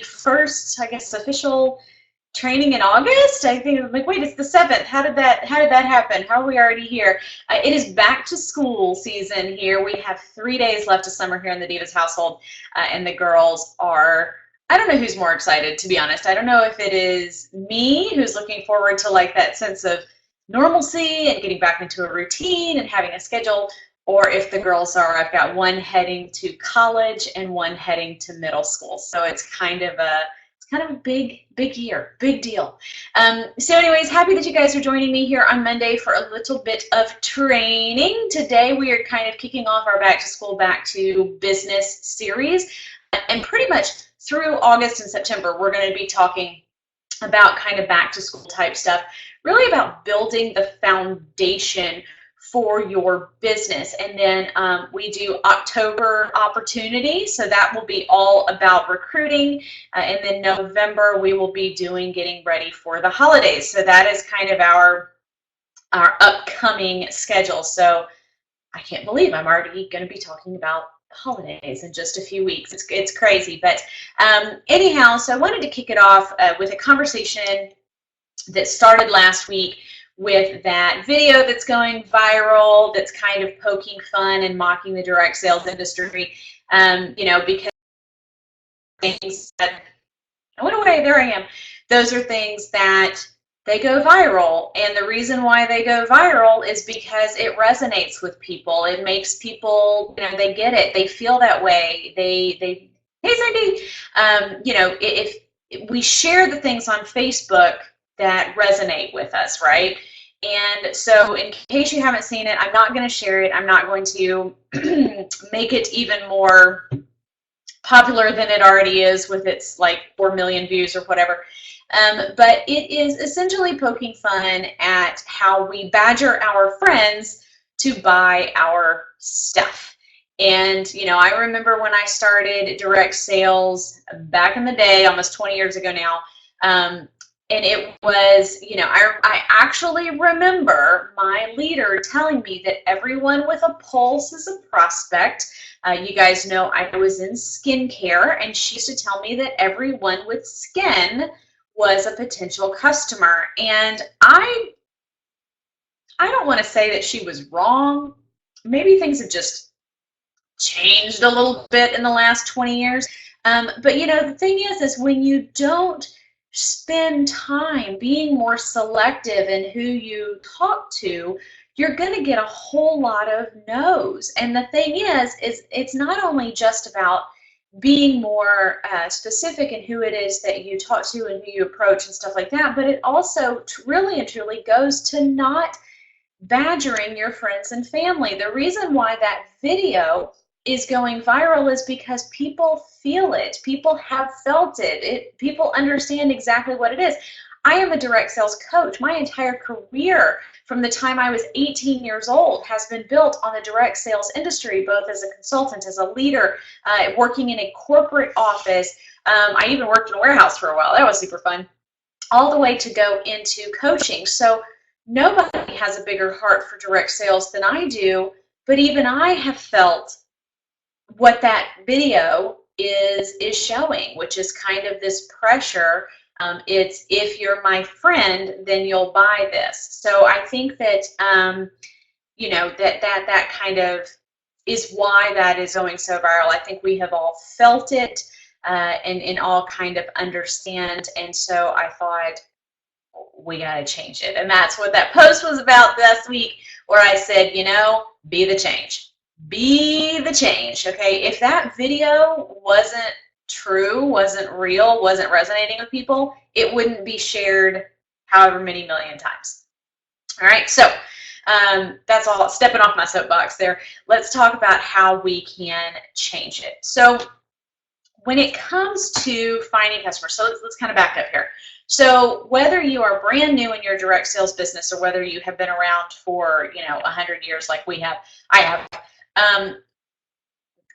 first, I guess, official training in August. I think, like, wait, it's the 7th. How did that happen? How are we already here? It is back to school season here. We have 3 days left of summer here in the Divas household, and the girls are, I don't know who's more excited, to be honest. I don't know if it is me, who's looking forward to like that sense of normalcy and getting back into a routine and having a schedule, or if the girls are. I've got one heading to college and one heading to middle school. So it's kind of a big year, big deal. So anyways, happy that you guys are joining me here on Monday for a little bit of training. Today we are kind of kicking off our back to school, back to business series, and pretty much through August and September, we're going to be talking about kind of back to school type stuff, really about building the foundation for your business. And then we do October opportunity, so that will be all about recruiting. And then November we will be doing getting ready for the holidays. So that is kind of our upcoming schedule. So I can't believe I'm already going to be talking about holidays in just a few weeks. It's crazy. But anyhow, so I wanted to kick it off with a conversation that started last week with that video that's going viral, that's kind of poking fun and mocking the direct sales industry, you know, because things that, what away, there I am. Those are things that they go viral, and the reason why they go viral is because it resonates with people. It makes people, you know, they get it, they feel that way. Hey Cindy, you know, if we share the things on Facebook that resonate with us, right? And so in case you haven't seen it, I'm not going to share it. I'm not going to make it even more popular than it already is with its like 4 million views or whatever. But it is essentially poking fun at how we badger our friends to buy our stuff. And, you know, I remember when I started direct sales back in the day, almost 20 years ago now, and it was, you know, I actually remember my leader telling me that everyone with a pulse is a prospect. You guys know I was in skincare, and she used to tell me that everyone with skin was a potential customer. And I don't want to say that she was wrong. Maybe things have just changed a little bit in the last 20 years. But, you know, the thing is when you don't spend time being more selective in who you talk to, you're going to get a whole lot of no's. And the thing is it's not only just about being more specific in who it is that you talk to and who you approach and stuff like that, but it also really and truly goes to not badgering your friends and family. The reason why that video is going viral is because people feel it. People have felt it. People understand exactly what it is. I am a direct sales coach. My entire career from the time I was 18 years old has been built on the direct sales industry, both as a consultant, as a leader, working in a corporate office. I even worked in a warehouse for a while. That was super fun. All the way to go into coaching. So nobody has a bigger heart for direct sales than I do, but even I have felt what that video is showing, which is kind of this pressure. It's, if you're my friend, then you'll buy this. So I think that you know, that kind of is why that is going so viral. I think we have all felt it and all kind of understand. And so I thought, we got to change it. And that's what that post was about this week, where I said, you know, be the change. Be the change, okay? If that video wasn't true, wasn't real, wasn't resonating with people, it wouldn't be shared however many million times. All right, so that's all, stepping off my soapbox there. Let's talk about how we can change it. So when it comes to finding customers, so let's kind of back up here. So whether you are brand new in your direct sales business or whether you have been around for, you know, 100 years like I have,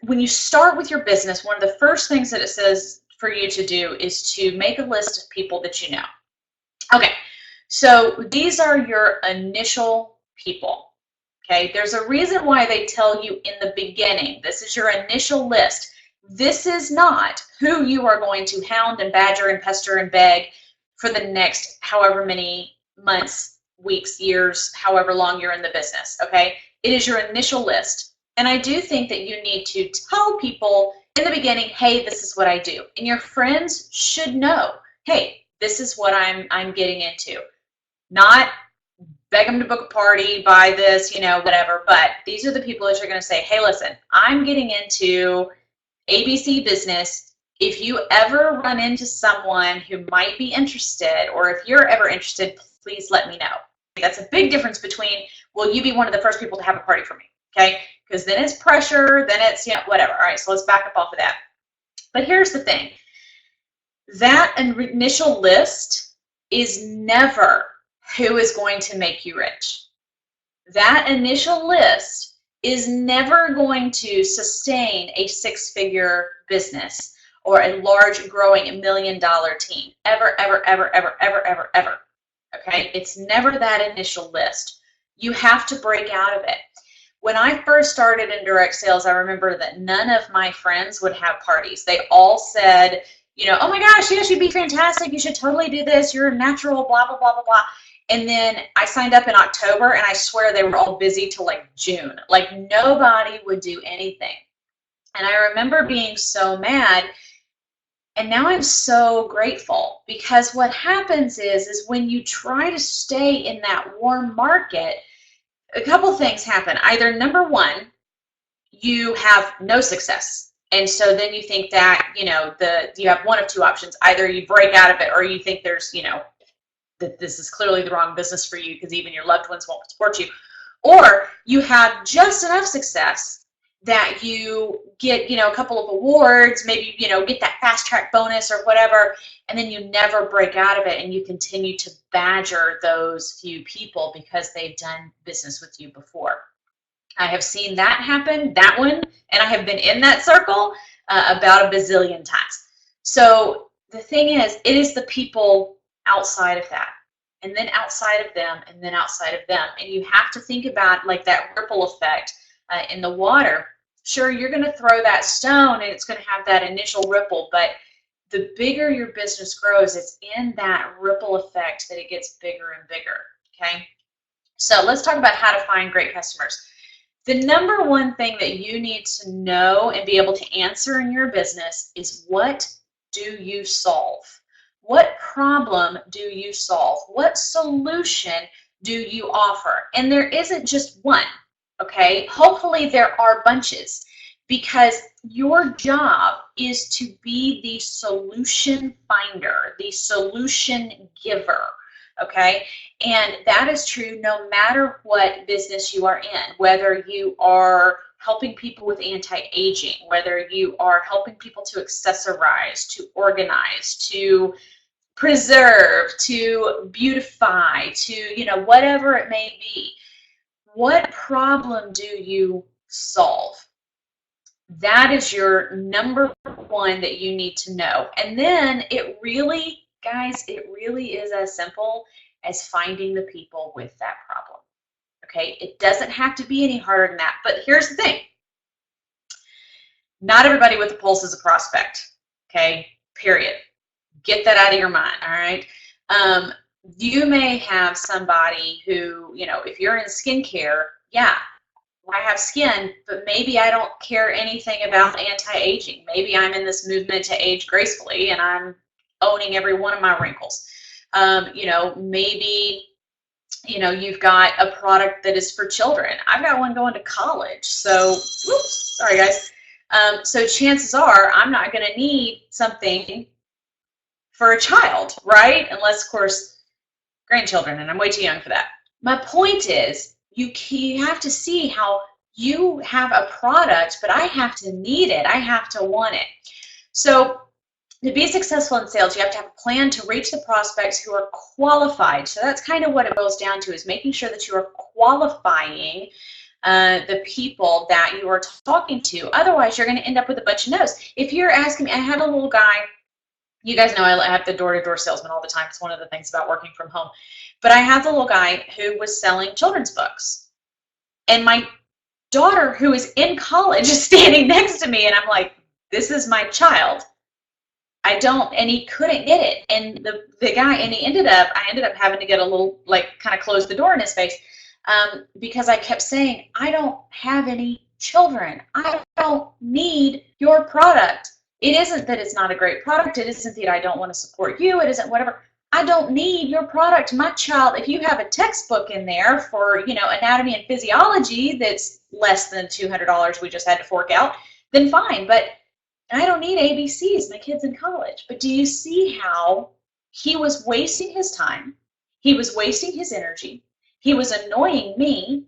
when you start with your business, one of the first things that it says for you to do is to make a list of people that you know. Okay, so these are your initial people. Okay, there's a reason why they tell you in the beginning, this is your initial list. This is not who you are going to hound and badger and pester and beg for the next however many months, weeks, years, however long you're in the business, okay? It is your initial list. And I do think that you need to tell people in the beginning, hey, this is what I do. And your friends should know, hey, this is what I'm getting into. Not beg them to book a party, buy this, whatever. But these are the people that are going to say, hey, listen, I'm getting into ABC business. If you ever run into someone who might be interested, or if you're ever interested, please let me know. That's a big difference between, will you be one of the first people to have a party for me? Okay, because then it's pressure, then it's, whatever. All right, so let's back up off of that. But here's the thing. That initial list is never who is going to make you rich. That initial list is never going to sustain a six-figure business or a large growing $1 million team. Ever, ever, ever, ever, ever, ever, ever. Okay? It's never that initial list. You have to break out of it. When I first started in direct sales, I remember that none of my friends would have parties. They all said, oh my gosh, yes, you'd be fantastic. You should totally do this. You're a natural, blah, blah, blah, blah, blah. And then I signed up in October, and I swear they were all busy till like June. Like nobody would do anything. And I remember being so mad. And now I'm so grateful, because what happens is when you try to stay in that warm market, a couple things happen. Either number one, you have no success. And so then you think that, you have one of two options. Either you break out of it, or you think there's, that this is clearly the wrong business for you because even your loved ones won't support you. Or you have just enough success that you get, a couple of awards, maybe, get that fast track bonus or whatever, and then you never break out of it and you continue to badger those few people because they've done business with you before. I have seen that happen, that one, and I have been in that circle about a bazillion times. So the thing is, it is the people outside of that, and then outside of them, and then outside of them. And you have to think about like that ripple effect in the water. Sure, you're going to throw that stone and it's going to have that initial ripple, but the bigger your business grows, it's in that ripple effect that it gets bigger and bigger, okay? So let's talk about how to find great customers. The number one thing that you need to know and be able to answer in your business is, what do you solve? What problem do you solve? What solution do you offer? And there isn't just one, okay? Hopefully there are bunches, because your job is to be the solution finder, the solution giver, okay? And that is true no matter what business you are in, whether you are helping people with anti-aging, whether you are helping people to accessorize, to organize, to preserve, to beautify, to, whatever it may be. What problem do you solve? That is your number one that you need to know. And then it really, guys, it really is as simple as finding the people with that problem. Okay, it doesn't have to be any harder than that. But here's the thing. Not everybody with a pulse is a prospect. Okay, period. Get that out of your mind, all right? You may have somebody who, if you're in skincare, yeah, I have skin, but maybe I don't care anything about anti-aging. Maybe I'm in this movement to age gracefully and I'm owning every one of my wrinkles. Maybe, you've got a product that is for children. I've got one going to college. So, whoops, sorry guys. So chances are I'm not going to need something for a child, right? Unless, of course, grandchildren, and I'm way too young for that. My point is, you have to see how you have a product, but I have to need it. I have to want it. So to be successful in sales, you have to have a plan to reach the prospects who are qualified. So that's kind of what it boils down to, is making sure that you are qualifying the people that you are talking to. Otherwise, you're going to end up with a bunch of no's. If you're asking me, I had a little guy, you guys know I have the door-to-door salesman all the time. It's one of the things about working from home. But I had the little guy who was selling children's books. And my daughter, who is in college, is standing next to me, and I'm like, This is my child. I don't, and he couldn't get it. And the guy, and I ended up having to get a little, like, kind of close the door in his face, because I kept saying, I don't have any children. I don't need your product. It isn't that it's not a great product. It isn't that I don't want to support you. It isn't whatever. I don't need your product. My child, if you have a textbook in there for, anatomy and physiology that's less than $200 we just had to fork out, then fine. But I don't need ABCs. My kid's in college. But do you see how he was wasting his time? He was wasting his energy. He was annoying me,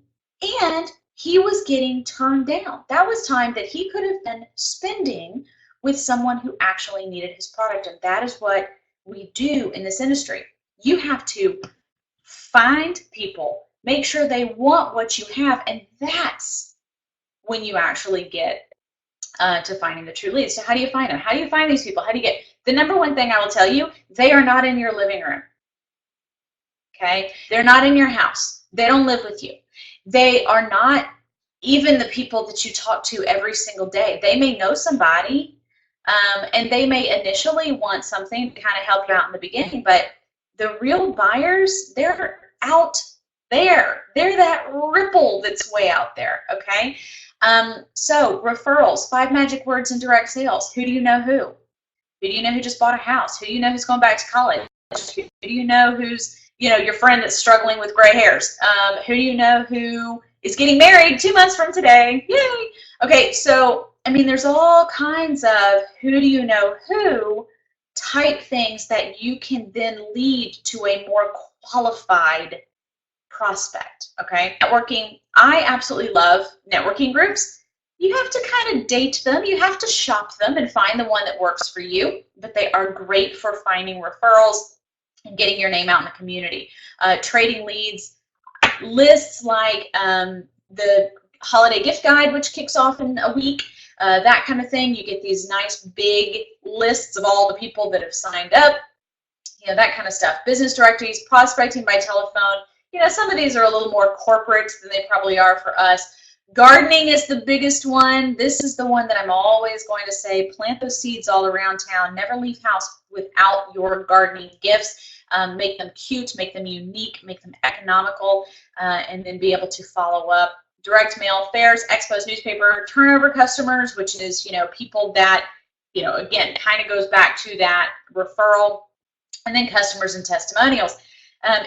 and he was getting turned down. That was time that he could have been spending with someone who actually needed his product. And that is what we do in this industry. You have to find people, make sure they want what you have, and that's when you actually get to finding the true leads. So how do you find them? How do you find these people? How do you get the number one thing I will tell you? They are not in your living room. Okay, they're not in your house. They don't live with you. They are not even the people that you talk to every single day. They may know somebody, and they may initially want something to kind of help you out in the beginning, but the real buyers, they're out there. They're that ripple that's way out there, okay? So referrals, 5 magic words in direct sales. Who do you know who? Who do you know who just bought a house? Who do you know who's going back to college? Who do you know who's, your friend that's struggling with gray hairs? Who do you know who is getting married 2 months from today? Yay! Okay, so, there's all kinds of who do you know who type things that you can then lead to a more qualified prospect, okay? Networking, I absolutely love networking groups. You have to kind of date them. You have to shop them and find the one that works for you, but they are great for finding referrals and getting your name out in the community. Trading leads, lists like the holiday gift guide, which kicks off in a week, that kind of thing. You get these nice big lists of all the people that have signed up, that kind of stuff. Business directories, prospecting by telephone. Some of these are a little more corporate than they probably are for us. Gardening is the biggest one. This is the one that I'm always going to say, plant those seeds all around town. Never leave house without your gardening gifts. Make them cute, make them unique, make them economical, and then be able to follow up. Direct mail, fairs, expos, newspaper, turnover customers, which is, people that, again, kind of goes back to that referral, and then customers and testimonials.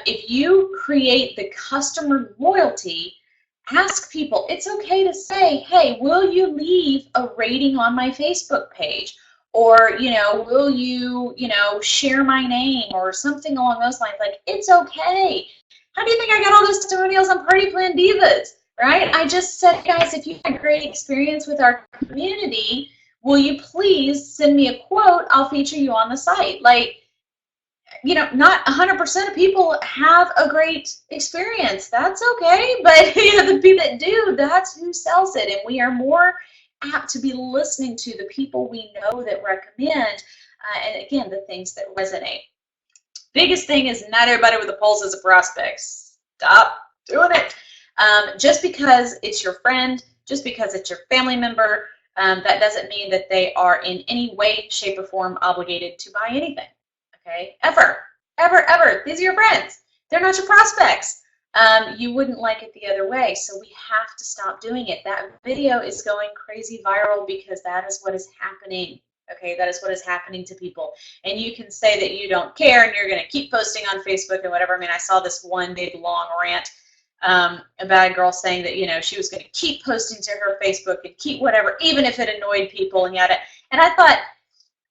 If you create the customer loyalty, ask people, it's okay to say, hey, will you leave a rating on my Facebook page? Or, will you, share my name or something along those lines? Like, it's okay. How do you think I got all those testimonials on Party Plan Divas, right? I just said, guys, if you had a great experience with our community, will you please send me a quote? I'll feature you on the site. Like, not 100% of people have a great experience. That's okay. But, the people that do, that's who sells it. And we are more apt to be listening to the people we know that recommend, and again, the things that resonate. Biggest thing is not everybody with a pulse is a prospect. Stop doing it. Just because it's your friend, just because it's your family member, that doesn't mean that they are in any way, shape, or form obligated to buy anything. Okay? Ever. These are your friends. They're not your prospects. You wouldn't like it the other way, so we have to stop doing it. That video is going crazy viral because that is what is happening. Okay, that is what is happening to people. And you can say that you don't care and you're going to keep posting on Facebook and whatever. I saw this one big long rant about a girl saying that, she was going to keep posting to her Facebook and keep whatever, even if it annoyed people and yada. And I thought,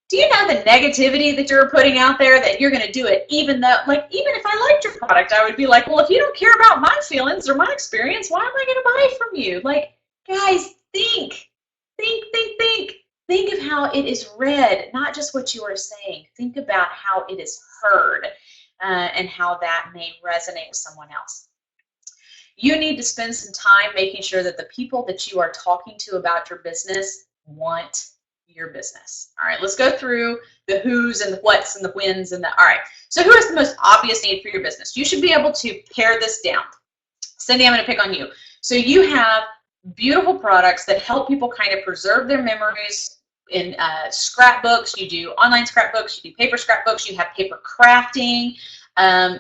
do you know the negativity that you're putting out there, that you're going to do it even though, even if I liked your product, I would be like, well, if you don't care about my feelings or my experience, why am I going to buy from you? Guys, think. Think of how it is read, not just what you are saying. Think about how it is heard and how that may resonate with someone else. You need to spend some time making sure that the people that you are talking to about your business want your business. All right, let's go through the who's and the what's and the whens and the, all right. So who is the most obvious need for your business? You should be able to pare this down. Cindy, I'm going to pick on you. So you have beautiful products that help people kind of preserve their memories in scrapbooks, you do online scrapbooks, you do paper scrapbooks, you have paper crafting. I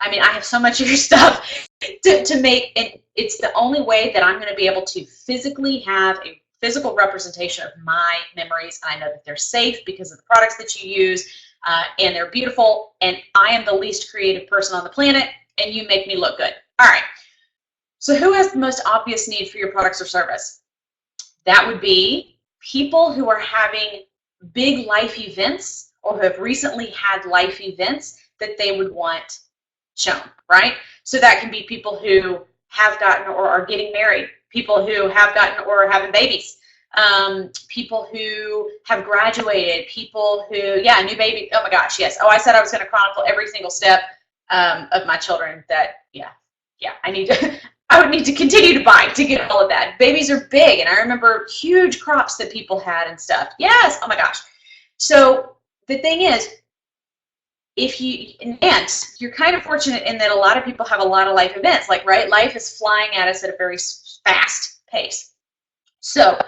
mean, I have so much of your stuff to make, and it's the only way that I'm going to be able to physically have a physical representation of my memories. And I know that they're safe because of the products that you use, and they're beautiful, and I am the least creative person on the planet, and you make me look good. All right. So who has the most obvious need for your products or service? That would be people who are having big life events or who have recently had life events that they would want shown, right? So that can be people who have gotten or are getting married, people who have gotten or are having babies, people who have graduated, people who, new baby, oh my gosh, yes. Oh, I said I was going to chronicle every single step of my children that, I would need to continue to buy to get all of that. Babies are big, and I remember huge crops that people had and stuff. Yes, oh my gosh. So the thing is, you're kind of fortunate in that a lot of people have a lot of life events, right? Life is flying at us at a very fast pace. So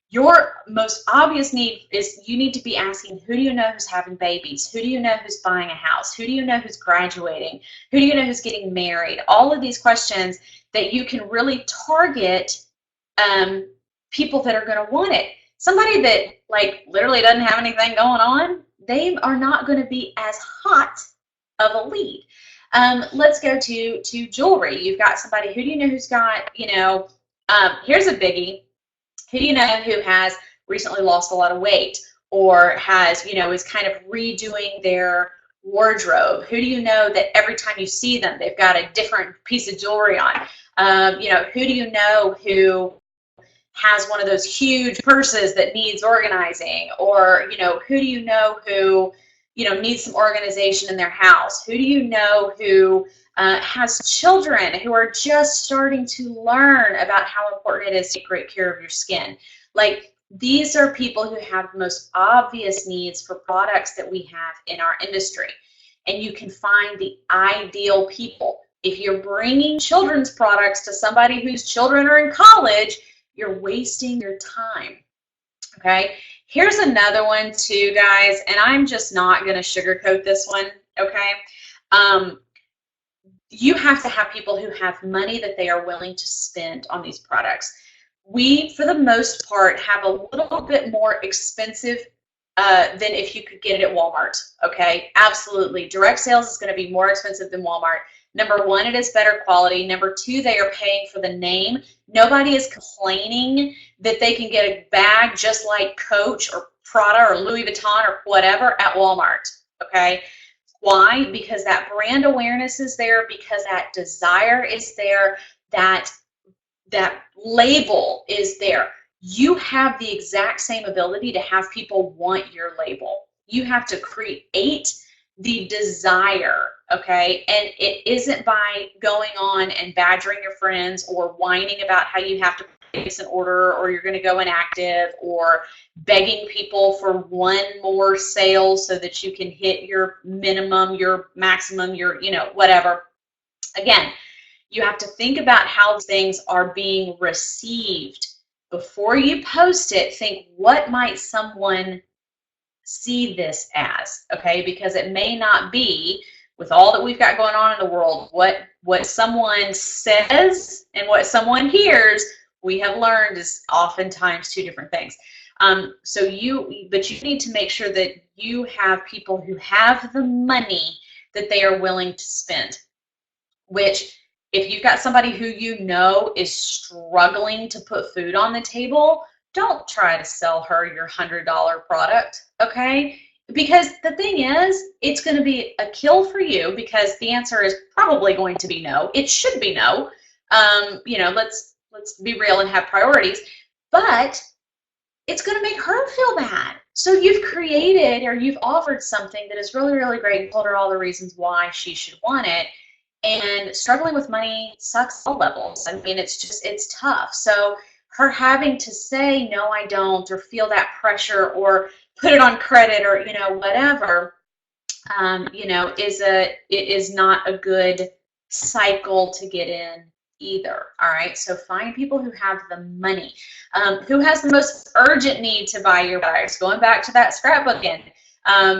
your most obvious need is you need to be asking, who do you know who's having babies? Who do you know who's buying a house? Who do you know who's graduating? Who do you know who's getting married? All of these questions that you can really target people that are going to want it. Somebody that literally doesn't have anything going on, they are not going to be as hot of a lead. Let's go to jewelry. You've got somebody, who do you know who's got, here's a biggie. Who do you know who has recently lost a lot of weight or has, is kind of redoing their wardrobe? Who do you know that every time you see them, they've got a different piece of jewelry on? Who do you know who has one of those huge purses that needs organizing? Or, who do you know who, needs some organization in their house? Who do you know who has children who are just starting to learn about how important it is to take great care of your skin? These are people who have the most obvious needs for products that we have in our industry. And you can find the ideal people. If you're bringing children's products to somebody whose children are in college, you're wasting your time, okay? Here's another one too, guys, and I'm just not going to sugarcoat this one, okay? You have to have people who have money that they are willing to spend on these products. We, for the most part, have a little bit more expensive than if you could get it at Walmart, okay? Absolutely. Direct sales is going to be more expensive than Walmart. Number one, it is better quality. Number two, they are paying for the name. Nobody is complaining that they can get a bag just like Coach or Prada or Louis Vuitton or whatever at Walmart, okay? Why? Because that brand awareness is there, because that desire is there, that label is there. You have the exact same ability to have people want your label. You have to create the desire, okay? And it isn't by going on and badgering your friends or whining about how you have to place an order or you're going to go inactive or begging people for one more sale so that you can hit your minimum, your maximum, your, whatever. Again, you have to think about how things are being received. Before you post it, think, what might someone see this as, okay? Because it may not be, with all that we've got going on in the world, what someone says and what someone hears, we have learned is oftentimes two different things. But you need to make sure that you have people who have the money that they are willing to spend, which if you've got somebody who is struggling to put food on the table, don't try to sell her your $100 product, okay? Because the thing is, it's going to be a kill for you because the answer is probably going to be no. It should be no. Let's be real and have priorities. But it's going to make her feel bad. So you've created or you've offered something that is really, really great and told her all the reasons why she should want it. And struggling with money sucks all levels. I mean, it's tough. So her having to say, no, I don't, or feel that pressure, or put it on credit, or, whatever, it is not a good cycle to get in either. All right, so find people who have the money, who has the most urgent need to buy your products. Going back to that scrapbooking,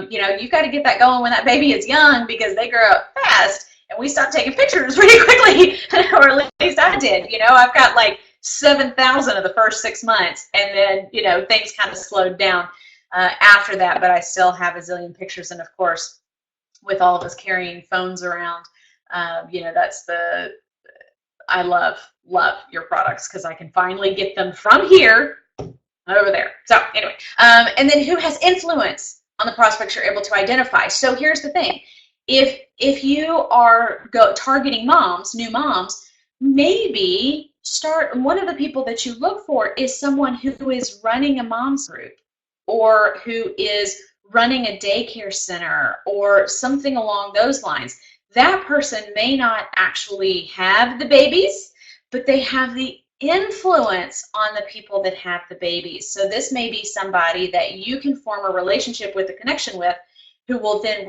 you've got to get that going when that baby is young, because they grow up fast and we stop taking pictures pretty quickly, or at least I did. I've got like 7,000 of the first 6 months, and then things kind of slowed down after that, but I still have a zillion pictures. And of course, with all of us carrying phones around, I love your products, because I can finally get them from here over there. So anyway, and then who has influence on the prospects you're able to identify. So here's the thing. If you are targeting moms, new moms, maybe one of the people that you look for is someone who is running a mom's group, or who is running a daycare center, or something along those lines. That person may not actually have the babies, but they have the influence on the people that have the babies. So this may be somebody that you can form a relationship with, a connection with, who will then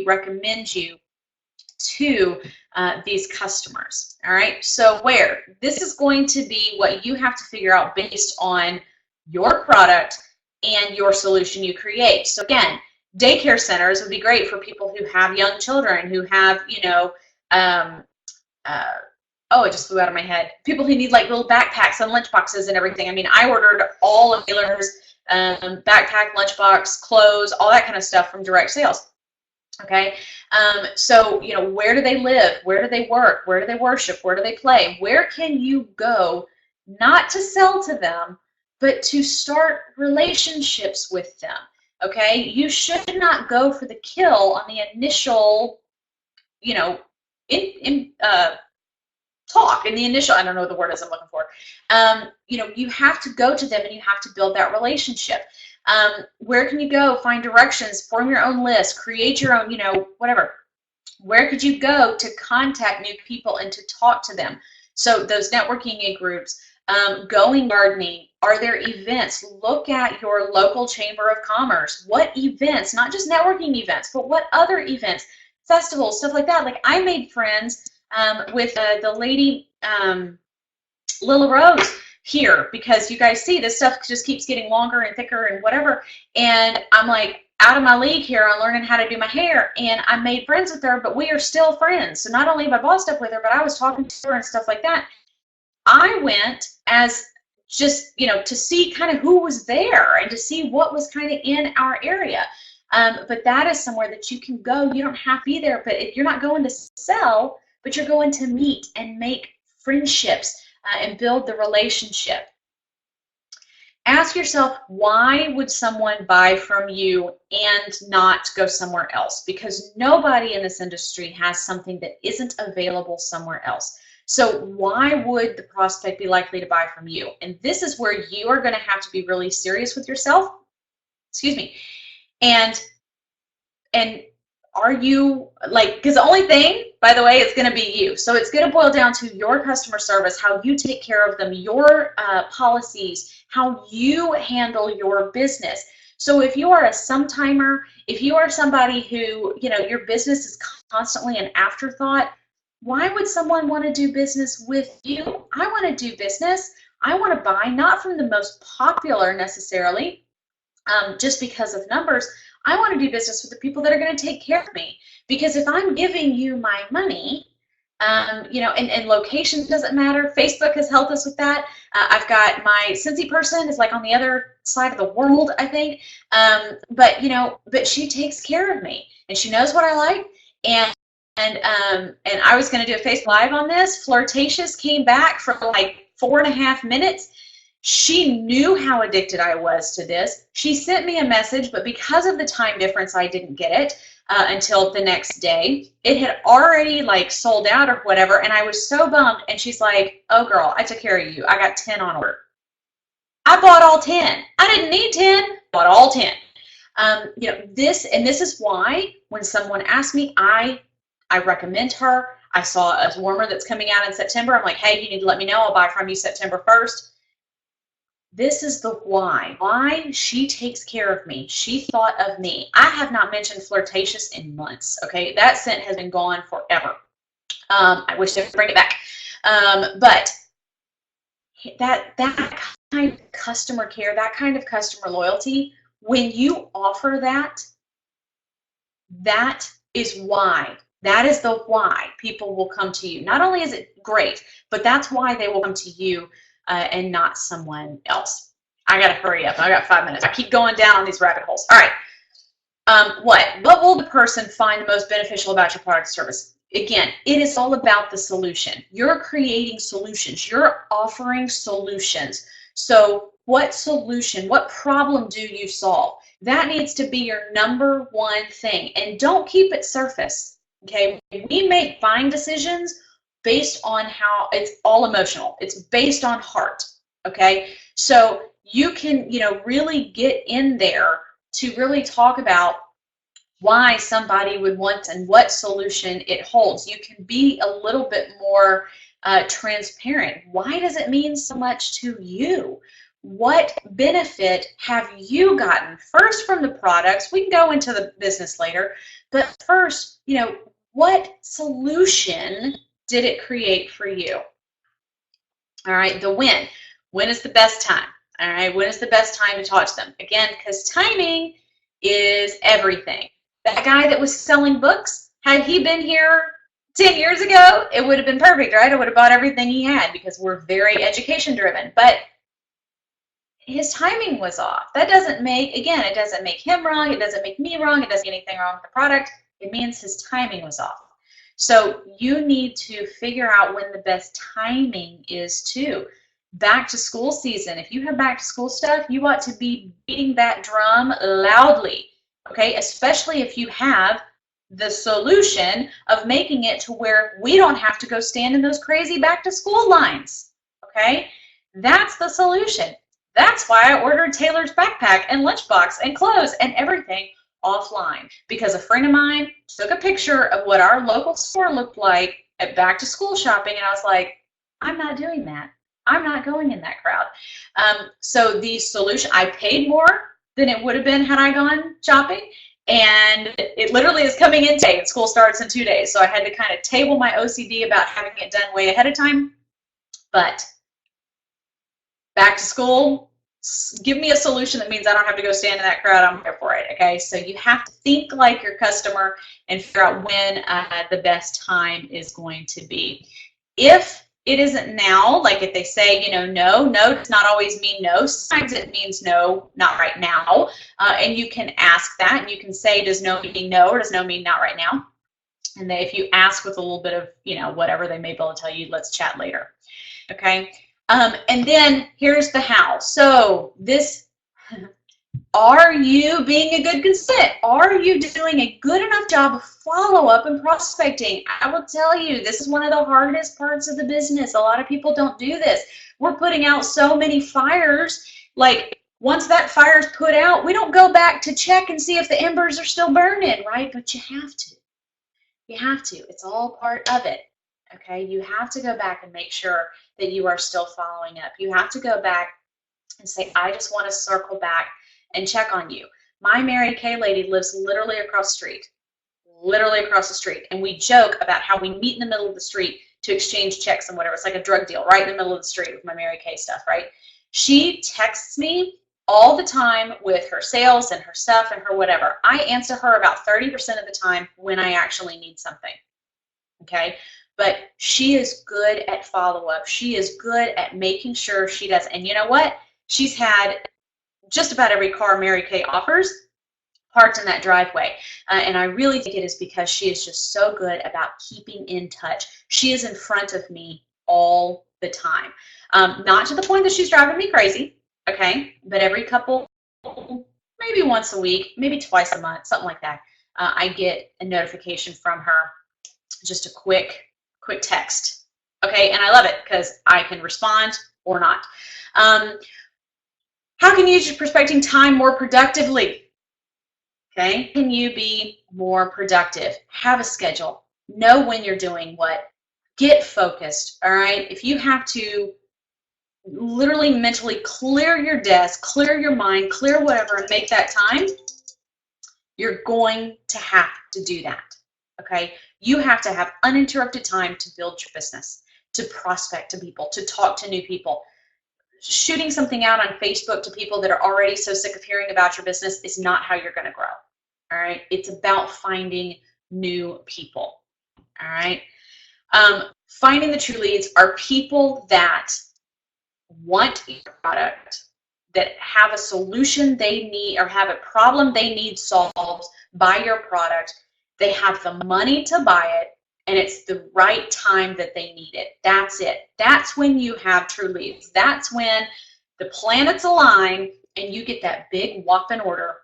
recommend you to these customers. All right, so this is going to be what you have to figure out based on your product and your solution you create. So again, daycare centers would be great for people who have young children, who have, it just flew out of my head. People who need like little backpacks and lunch boxes and everything. I mean, I ordered all of Taylor's backpack, lunchbox, clothes, all that kind of stuff from direct sales. Okay, so where do they live? Where do they work? Where do they worship? Where do they play? Where can you go, not to sell to them, but to start relationships with them? Okay, you should not go for the kill on the initial, talk, in the initial, I don't know what the word is I'm looking for. You have to go to them and you have to build that relationship. Where can you go? Find directions, form your own list, create your own, whatever. Where could you go to contact new people and to talk to them? So those networking groups, going gardening, are there events? Look at your local chamber of commerce. What events, not just networking events, but what other events, festivals, stuff like that. Like I made friends with the lady, Lila Rose, here, because you guys see this stuff just keeps getting longer and thicker and whatever. And I'm like out of my league here on learning how to do my hair. And I made friends with her, but we are still friends. So not only have I bought stuff with her, but I was talking to her and stuff like that. I went as just, to see kind of who was there and to see what was kind of in our area. But that is somewhere that you can go. You don't have to be there, but if you're not going to sell, but you're going to meet and make friendships and build the relationship. Ask yourself, why would someone buy from you and not go somewhere else? Because nobody in this industry has something that isn't available somewhere else. So why would the prospect be likely to buy from you? And this is where you are going to have to be really serious with yourself. Excuse me. And are you because the only thing, by the way, is going to be you. So it's going to boil down to your customer service, how you take care of them, your policies, how you handle your business. So if you are a sometimer, if you are somebody who, your business is constantly an afterthought, why would someone want to do business with you? I want to do business. I want to buy not from the most popular necessarily, just because of numbers. I want to do business with the people that are going to take care of me. Because if I'm giving you my money, and location doesn't matter. Facebook has helped us with that. I've got my Scentsy person is like on the other side of the world, I think. But she takes care of me and she knows what I like. And I was going to do a Facebook Live on this. Flirtatious came back for like 4.5 minutes. She knew how addicted I was to this. She sent me a message, but because of the time difference, I didn't get it until the next day. It had already sold out or whatever, and I was so bummed. And she's like, "Oh, girl, I took care of you. I got 10 on order." I bought all 10. I didn't need 10. Bought all 10. This is why when someone asks me, I recommend her. I saw a warmer that's coming out in September. I'm like, "Hey, you need to let me know. I'll buy from you September 1st. This is the why. Why she takes care of me. She thought of me. I have not mentioned Flirtatious in months, okay? That scent has been gone forever. I wish they would bring it back. But that kind of customer care, that kind of customer loyalty, when you offer that, that is why. That is the why people will come to you. Not only is it great, but that's why they will come to you and not someone else. I got to hurry up. I got 5 minutes. I keep going down on these rabbit holes. All right. What will the person find the most beneficial about your product or service? Again, it is all about the solution. You're creating solutions. You're offering solutions. So what solution, what problem do you solve? That needs to be your number one thing. And don't keep it surface. Okay, we make buying decisions based on how it's all emotional. It's based on heart. Okay, so you can, really get in there to really talk about why somebody would want and what solution it holds. You can be a little bit more transparent. Why does it mean so much to you? What benefit have you gotten? First from the products. We can go into the business later, but first, what solution did it create for you? All right, the when. When is the best time? All right, when is the best time to talk to them? Again, because timing is everything. That guy that was selling books, had he been here 10 years ago, it would have been perfect, right? I would have bought everything he had because we're very education driven. But his timing was off. That doesn't make, again, it doesn't make him wrong. It doesn't make me wrong. It doesn't make anything wrong with the product. It means his timing was off. So you need to figure out when the best timing is too. Back to school season. If you have back to school stuff, you ought to be beating that drum loudly. Okay, especially if you have the solution of making it to where we don't have to go stand in those crazy back to school lines. Okay, that's the solution. That's why I ordered Taylor's backpack and lunchbox and clothes and everything offline, because a friend of mine took a picture of what our local store looked like at back to school shopping, and I was like, I'm not doing that. I'm not going in that crowd. So the solution, I paid more than it would have been had I gone shopping, and it literally is coming in today, and school starts in 2 days, so I had to kind of table my OCD about having it done way ahead of time. But back to school, give me a solution that means I don't have to go stand in that crowd. I'm here for it. Okay, so you have to think like your customer and figure out when the best time is going to be. If it isn't now, like if they say, no does not always mean no. Sometimes it means no, not right now. And you can ask that, and you can say, does no mean no, or does no mean not right now? And then if you ask with a little bit of, whatever, they may be able to tell you, let's chat later. Okay. And then here's the how. So this, are you being a good consent? Are you doing a good enough job of follow-up and prospecting? I will tell you, this is one of the hardest parts of the business. A lot of people don't do this. We're putting out so many fires, like once that fire's put out, we don't go back to check and see if the embers are still burning, right? But you have to. You have to. It's all part of it. Okay, you have to go back and make sure that you are still following up. You have to go back and say, I just want to circle back and check on you. My Mary Kay lady lives literally across the street, and we joke about how we meet in the middle of the street to exchange checks and whatever. It's like a drug deal right in the middle of the street with my Mary Kay stuff, right? She texts me all the time with her sales and her stuff and her whatever. I answer her about 30% of the time when I actually need something, okay? But she is good at follow-up. She is good at making sure she does. And you know what? She's had just about every car Mary Kay offers parked in that driveway. And I really think it is because she is just so good about keeping in touch. She is in front of me all the time. Not to the point that she's driving me crazy, okay? But every couple, maybe once a week, maybe twice a month, something like that, I get a notification from her, just a quick text, okay? And I love it because I can respond or not. How can you use your prospecting time more productively? Okay, can you be more productive? Have a schedule. Know when you're doing what. Get focused, all right? If you have to literally mentally clear your desk, clear your mind, clear whatever, and make that time, you're going to have to do that, okay? You have to have uninterrupted time to build your business. to prospect to people, to talk to new people. Shooting something out on Facebook to people that are already so sick of hearing about your business is not how you're going to grow. All right. It's about finding new people. All right. Finding the true leads are people that want your product, that have a solution they need or have a problem they need solved by your product. They have the money to buy it, and it's the right time that they need it. That's it. That's when you have true leads. That's when the planets align and you get that big whopping order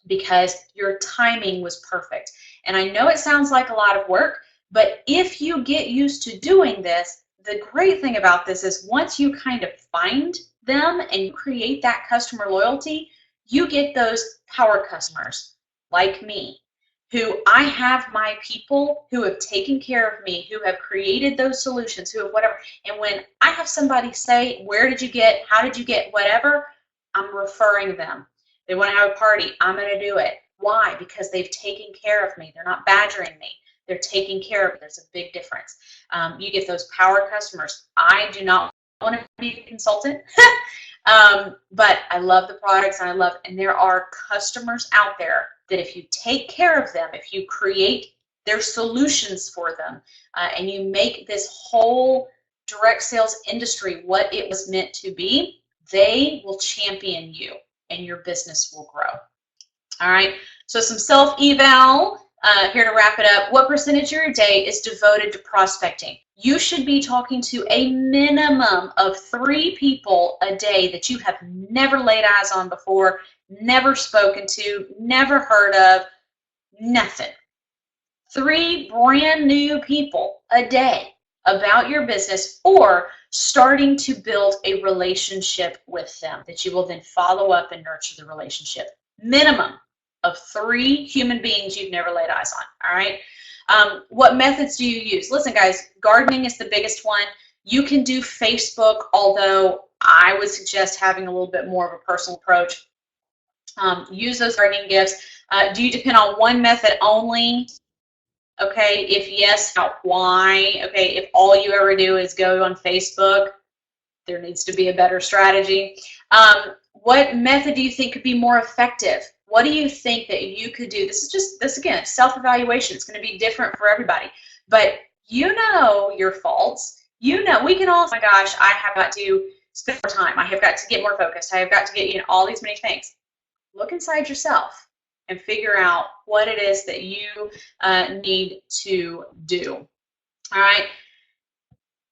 because your timing was perfect. And I know it sounds like a lot of work, but if you get used to doing this, the great thing about this is once you kind of find them and you create that customer loyalty, you get those power customers like me, who I have my people who have taken care of me, who have created those solutions, who have whatever. And when I have somebody say, where did you get, how did you get, whatever, I'm referring them. They want to have a party, I'm going to do it. Why? Because they've taken care of me. They're not badgering me. They're taking care of me. There's a big difference. You get those power customers. I do not want to be a consultant, but I love the products and there are customers out there that if you take care of them, if you create their solutions for them, and you make this whole direct sales industry what it was meant to be, they will champion you and your business will grow. All right, so some self-eval here to wrap it up. What percentage of your day is devoted to prospecting? You should be talking to a minimum of 3 people a day that you have never laid eyes on before, never spoken to, never heard of, nothing. 3 brand new people a day about your business, or starting to build a relationship with them that you will then follow up and nurture the relationship. Minimum of 3 human beings you've never laid eyes on. All right. What methods do you use? Listen, guys, gardening is the biggest one. You can do Facebook, although I would suggest having a little bit more of a personal approach. Use those gardening gifts. Do you depend on one method only? Okay, if yes, how, why? Okay, if all you ever do is go on Facebook, there needs to be a better strategy. What method do you think could be more effective? What do you think that you could do? This is just, this again, self-evaluation. It's going to be different for everybody. But you know your faults. You know, we can all, oh my gosh, I have got to spend more time. I have got to get more focused. I have got to get, you know, all these many things. Look inside yourself and figure out what it is that you need to do. All right.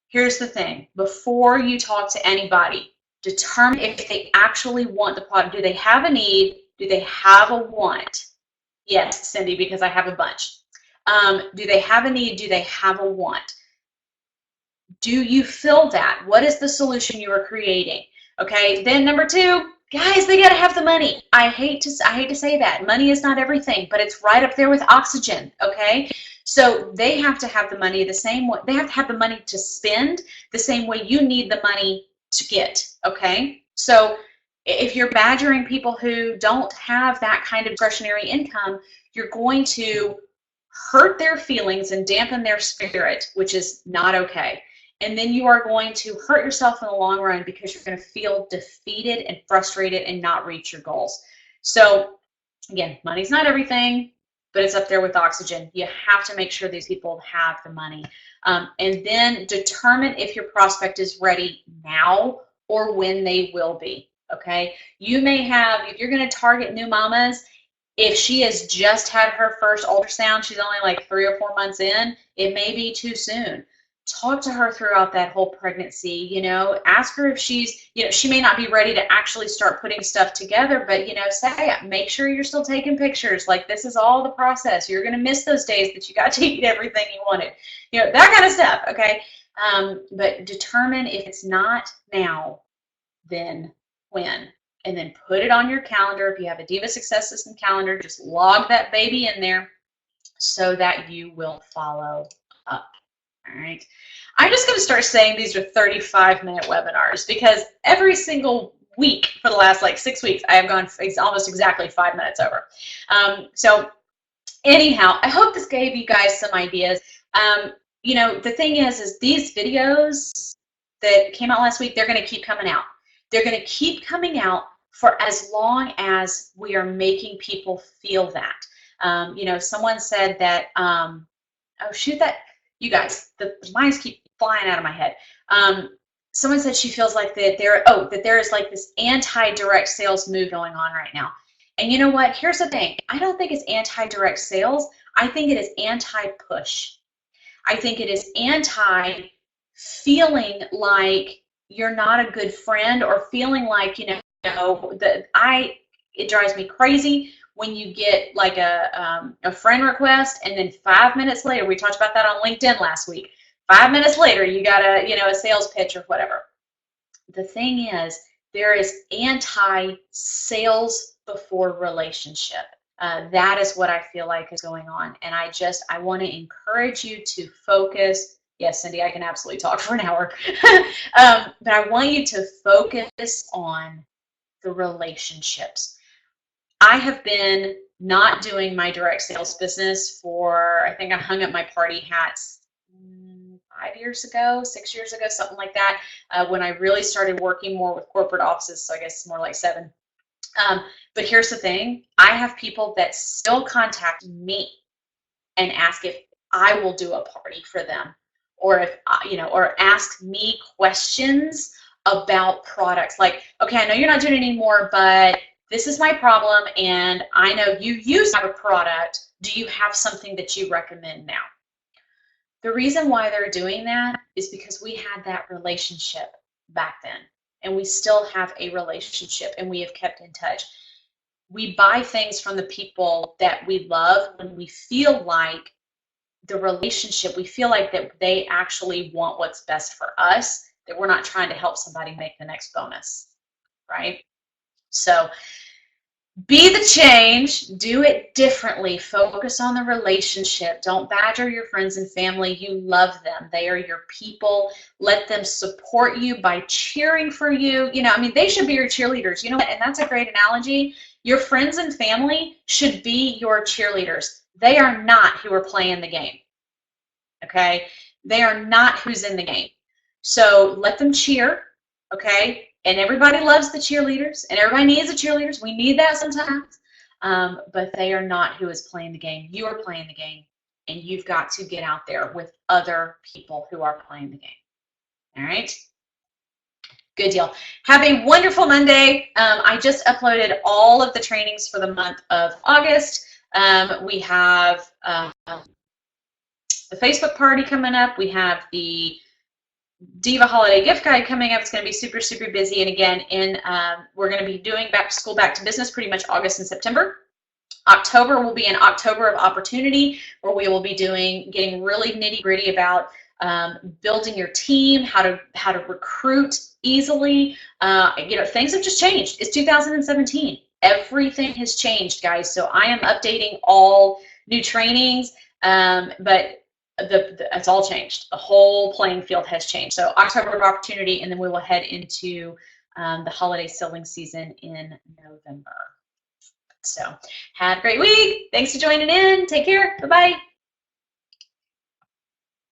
Here's the thing. Before you talk to anybody, determine if they actually want the product. Do they have a need? Do they have a want? Yes, Cindy, because I have a bunch. Do they have a need? Do they have a want? Do you fill that? What is the solution you are creating? Okay, then number 2, guys, they got to have the money. I hate to say that. Money is not everything, but it's right up there with oxygen, okay? So they have to have the money the same way. They have to have the money to spend the same way you need the money to get, okay? So if you're badgering people who don't have that kind of discretionary income, you're going to hurt their feelings and dampen their spirit, which is not okay. And then you are going to hurt yourself in the long run because you're going to feel defeated and frustrated and not reach your goals. So again, money's not everything, but it's up there with oxygen. You have to make sure these people have the money. And then determine if your prospect is ready now or when they will be, okay? You may have, if you're going to target new mamas, if she has just had her first ultrasound, she's only like 3 or 4 months in, it may be too soon. Talk to her throughout that whole pregnancy, you know, ask her if she's, you know, she may not be ready to actually start putting stuff together, but, you know, say, make sure you're still taking pictures. Like, this is all the process. You're going to miss those days that you got to eat everything you wanted, you know, that kind of stuff. Okay. But determine if it's not now, then when, and then put it on your calendar. If you have a Diva Success System calendar, just log that baby in there so that you will follow up. All right. I'm just going to start saying these are 35-minute webinars because every single week for the last like 6 weeks, I have gone almost exactly 5 minutes over. So anyhow, I hope this gave you guys some ideas. you know, the thing is these videos that came out last week, they're going to keep coming out. They're going to keep coming out for as long as we are making people feel that. You know, someone said that, oh, shoot, that, you guys, the minds keep flying out of my head. Someone said she feels like that there is like this anti-direct sales move going on right now. And you know what? Here's the thing. I don't think it's anti-direct sales. I think it is anti-push. I think it is anti-feeling like you're not a good friend, or feeling like, you know, it drives me crazy when you get like a friend request, and then 5 minutes later, we talked about that on LinkedIn last week, 5 minutes later, you got a sales pitch or whatever. The thing is, there is anti-sales before relationship. That is what I feel like is going on. And I want to encourage you to focus. Yes, Cindy, I can absolutely talk for an hour. But I want you to focus on the relationships. I have been not doing my direct sales business for, I think I hung up my party hats 5 years ago, 6 years ago, something like that, when I really started working more with corporate offices, so I guess more like 7. But here's the thing, I have people that still contact me and ask if I will do a party for them, or if, or ask me questions about products. Like, okay, I know you're not doing it anymore, but this is my problem, and I know you use a product. Do you have something that you recommend now? The reason why they're doing that is because we had that relationship back then, and we still have a relationship, and we have kept in touch. We buy things from the people that we love when we feel like the relationship, we feel like that they actually want what's best for us, that we're not trying to help somebody make the next bonus, right? So be the change, do it differently, focus on the relationship. Don't badger your friends and family. You love them. They are your people. Let them support you by cheering for you. You know, I mean, they should be your cheerleaders. You know what? And that's a great analogy. Your friends and family should be your cheerleaders. They are not who are playing the game, okay? They are not who's in the game. So let them cheer, okay? And everybody loves the cheerleaders, and everybody needs the cheerleaders. We need that sometimes, but they are not who is playing the game. You are playing the game, and you've got to get out there with other people who are playing the game. All right? Good deal. Have a wonderful Monday. I just uploaded all of the trainings for the month of August. We have the Facebook party coming up. We have the Diva Holiday Gift Guide coming up. It's going to be super, super busy. And again, we're going to be doing Back to School, Back to Business pretty much August and September. October will be an October of opportunity, where we will be getting really nitty gritty about building your team, how to recruit easily. Things have just changed. It's 2017. Everything has changed, guys. So I am updating all new trainings, but it's all changed. The whole playing field has changed. So October of opportunity, and then we will head into the holiday selling season in November. So have a great week. Thanks for joining in. Take care. Bye-bye.